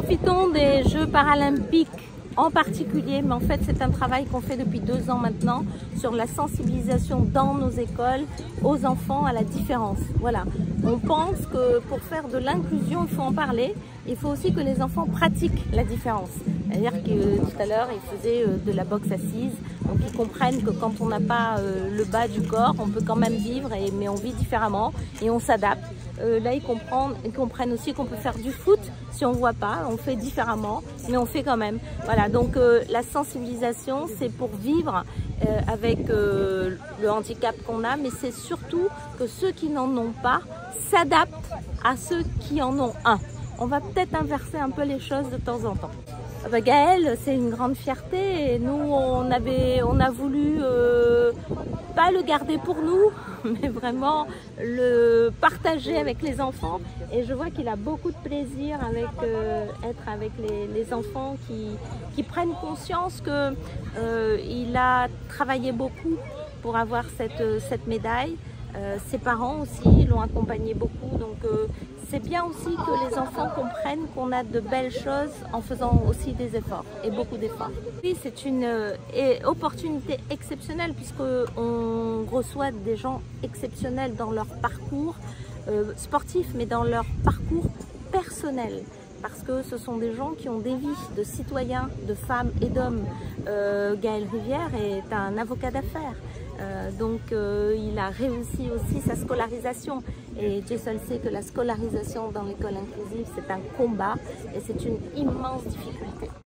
profitons des Jeux paralympiques en particulier, mais en fait c'est un travail qu'on fait depuis 2 ans maintenant sur la sensibilisation dans nos écoles aux enfants à la différence. Voilà, on pense que pour faire de l'inclusion, il faut en parler, il faut aussi que les enfants pratiquent la différence. C'est-à-dire que tout à l'heure, ils faisaient de la boxe assise, donc ils comprennent que quand on n'a pas le bas du corps, on peut quand même vivre, mais on vit différemment et on s'adapte. Là, ils comprennent aussi qu'on peut faire du foot si on ne voit pas, on fait différemment, mais on fait quand même. Voilà, donc la sensibilisation, c'est pour vivre avec le handicap qu'on a, mais c'est surtout que ceux qui n'en ont pas s'adaptent à ceux qui en ont un. On va peut-être inverser un peu les choses de temps en temps. Gaël, c'est une grande fierté et nous, on a voulu pas le garder pour nous, mais vraiment le partager avec les enfants. Et je vois qu'il a beaucoup de plaisir avec être avec les enfants qui prennent conscience que il a travaillé beaucoup pour avoir cette médaille. Ses parents aussi l'ont accompagné beaucoup, donc c'est bien aussi que les enfants comprennent qu'on a de belles choses en faisant aussi des efforts, et beaucoup d'efforts. Oui, c'est une opportunité exceptionnelle puisqu'on reçoit des gens exceptionnels dans leur parcours sportif, mais dans leur parcours personnel. Parce que ce sont des gens qui ont des vies de citoyens, de femmes et d'hommes. Gaël Rivière est un avocat d'affaires. Donc il a réussi aussi sa scolarisation et Dieu seul sait que la scolarisation dans l'école inclusive c'est un combat et c'est une immense difficulté.